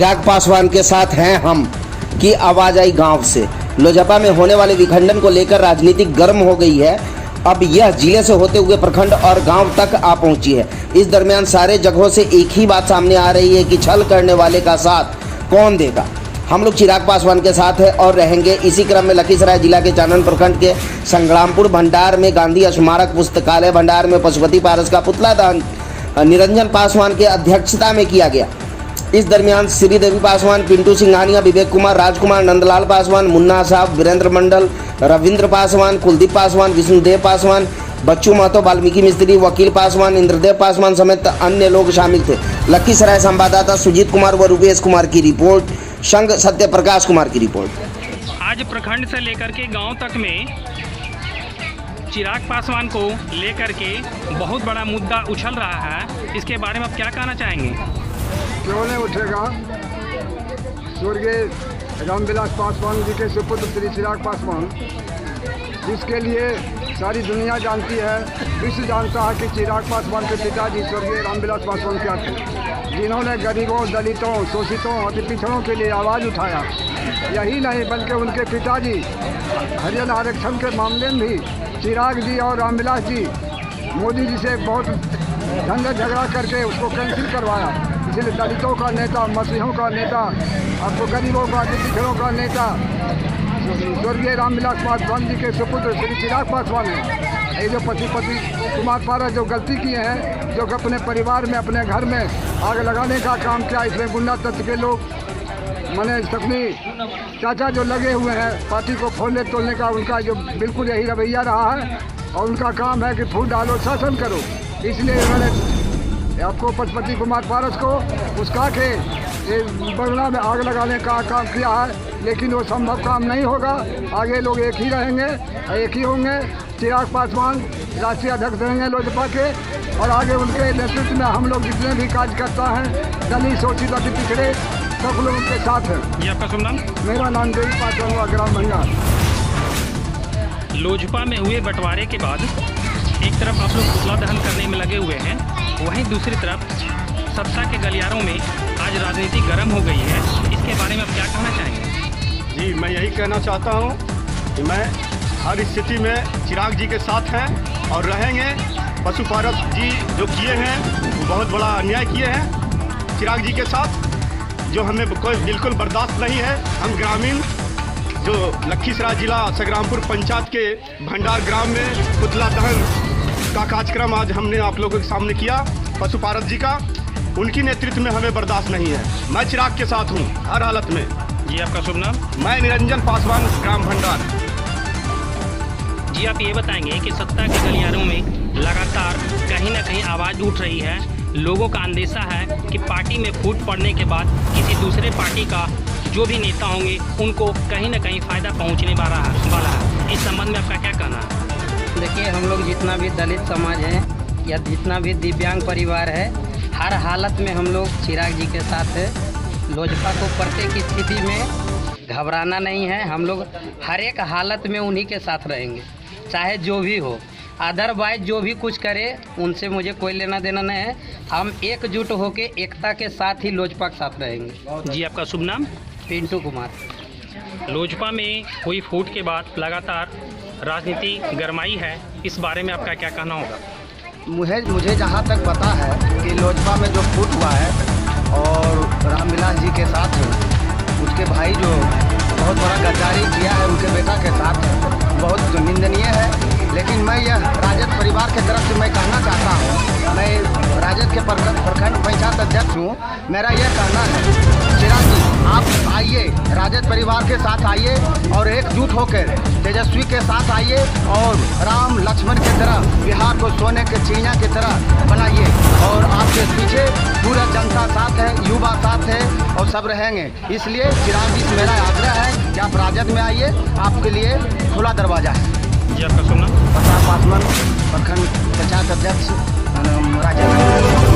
चिराग पासवान के साथ हैं हम की आवाज आई गांव से। लोजपा में होने वाले विखंडन को लेकर राजनीति गर्म हो गई है। अब यह जिले से होते हुए प्रखंड और गांव तक आ पहुंची है। इस दरमियान सारे जगहों से एक ही बात सामने आ रही है कि छल करने वाले का साथ कौन देगा। हम लोग चिराग पासवान के साथ है और रहेंगे। इसी क्रम में लखीसराय जिला के चानन प्रखंड के संग्रामपुर भंडार में गांधी स्मारक पुस्तकालय भंडार में पशुपति पारस का पुतला दहन निरंजन पासवान के अध्यक्षता में किया गया। इस दरमियान श्रीदेवी पासवान, पिंटू सिंघानिया, विवेक कुमार, राजकुमार, नंदलाल पासवान, मुन्ना साहब, वीरेंद्र मंडल, रविंद्र पासवान, कुलदीप पासवान, विष्णुदेव पासवान, बच्चू महतो, वाल्मीकि मिस्त्री, वकील पासवान, इंद्रदेव पासवान समेत अन्य लोग शामिल थे। लखीसराय संवाददाता सुजीत कुमार व रूपेश कुमार की रिपोर्ट, संघ सत्य प्रकाश कुमार की रिपोर्ट। आज प्रखंड से लेकर के गांव तक में चिराग पासवान को लेकर के बहुत बड़ा मुद्दा उछल रहा है। इसके बारे में आप क्या कहना चाहेंगे? क्यों नहीं उठेगा? स्वर्गीय रामविलास पासवान जी के सुपुत्र श्री चिराग पासवान, जिसके लिए सारी दुनिया जानती है, विश्व जानता है कि चिराग पासवान के पिताजी स्वर्गीय रामविलास पासवान क्या थे, जिन्होंने गरीबों, दलितों, शोषितों, अति पिछड़ों के लिए आवाज़ उठाया। यही नहीं बल्कि उनके पिताजी हरिजन आरक्षण के मामले में भी चिराग जी और रामविलास जी मोदी जी से बहुत झगड़ा करके उसको कैंसिल करवाया। इसलिए दलितों का नेता, मसीहों का नेता, आपको गरीबों का, पिछड़ों का नेता स्वर्गीय रामविलास पासवान जी के सुपुत्र श्री चिराग पासवान ने ये जो पशुपति कुमार पारस जो गलती किए हैं, जो अपने परिवार में, अपने घर में आग लगाने का काम किया, इसमें गुंडा तत्व के लोग मैंने सपनी चाचा जो लगे हुए हैं पार्टी को फोड़ने तोड़ने का, उनका जो बिल्कुल यही रवैया रहा है और उनका काम है कि फूट डालो, शासन करो। इसलिए उन्होंने आपको पशुपति कुमार पारस को उसका के बंगला में आग लगाने का काम किया है, लेकिन वो संभव काम नहीं होगा। आगे लोग एक ही रहेंगे, एक ही होंगे। चिराग पासवान राष्ट्रीय अध्यक्ष रहेंगे लोजपा के, और आगे उनके नेतृत्व में हम लोग जितने भी कार्यकर्ता हैं, दलित, शोषित, अति पिछड़े, सब लोग उनके साथ हैं। ये आपका शुभ नाम? मेरा नाम देवी पासवान हुआ, ग्राम भंडार। लोजपा में हुए बंटवारे के बाद एक तरफ आप लोग पुतला दहन करने में लगे हुए हैं, वहीं दूसरी तरफ सत्ता के गलियारों में आज राजनीति गर्म हो गई है। इसके बारे में आप क्या कहना चाहेंगे? जी, मैं यही कहना चाहता हूँ कि मैं हर स्थिति में चिराग जी के साथ हैं और रहेंगे। पशु पारस जी जो किए हैं वो बहुत बड़ा अन्याय किए हैं चिराग जी के साथ, जो हमें कोई बिल्कुल बर्दाश्त नहीं है। हम ग्रामीण जो लखीसराय जिला संग्रामपुर पंचायत के भंडार ग्राम में पुतला दहन का कार्यक्रम आज हमने आप लोगों के सामने किया। पशु पारस जी का, उनकी नेतृत्व में हमें बर्दाश्त नहीं है। मैं चिराग के साथ हूँ हर हालत में। जी, आपका शुभ नाम? मैं निरंजन पासवान, ग्राम भंडार। जी, आप ये बताएंगे कि सत्ता के गलियारों में लगातार कहीं ना कहीं आवाज़ उठ रही है। लोगों का अंदेशा है कि पार्टी में फूट पड़ने के बाद किसी दूसरे पार्टी का जो भी नेता होंगे उनको कहीं ना कहीं फ़ायदा पहुंचने वाला है। इस संबंध में आपका क्या कहना है? देखिए, हम लोग जितना भी दलित समाज है या जितना भी दिव्यांग परिवार है, हर हालत में हम लोग चिराग जी के साथ है। लोजपा को प्रत्येक स्थिति में घबराना नहीं है। हम लोग हर एक हालत में उन्हीं के साथ रहेंगे, चाहे जो भी हो। अदरवाइज जो भी कुछ करे उनसे मुझे कोई लेना देना नहीं है। हम एकजुट होकर एकता के साथ ही लोजपा के साथ रहेंगे। जी, आपका शुभ नाम? पिंटू कुमार। लोजपा में हुई फूट के बाद लगातार राजनीति गरमाई है, इस बारे में आपका क्या कहना होगा? मुझे जहाँ तक पता है कि लोजपा में जो फूट हुआ है और रामविलास जी के साथ है, उसके भाई जो बहुत बड़ा गद्दारी किया है उनके बेटा के साथ है, बहुत निंदनीय है। लेकिन मैं यह राजद परिवार के तरफ से मैं कहना चाहता हूँ, मैं राजद के प्रखंड पंचायत अध्यक्ष हूँ। मेरा यह कहना है, चिराग जी आप आइए, राजद परिवार के साथ आइए और एकजुट होकर तेजस्वी के साथ आइए और राम लक्ष्मण की तरह बिहार को सोने के चिड़िया की तरह बनाइए। और आपके पीछे पूरा जनता साथ है, युवा साथ है और सब रहेंगे। इसलिए चिराग जी से मेरा आग्रह है कि आप राजद में आइए, आपके लिए खुला दरवाजा है। जी, आपका सुनना? पासवान, प्रखंड पंचायत अध्यक्ष राजद।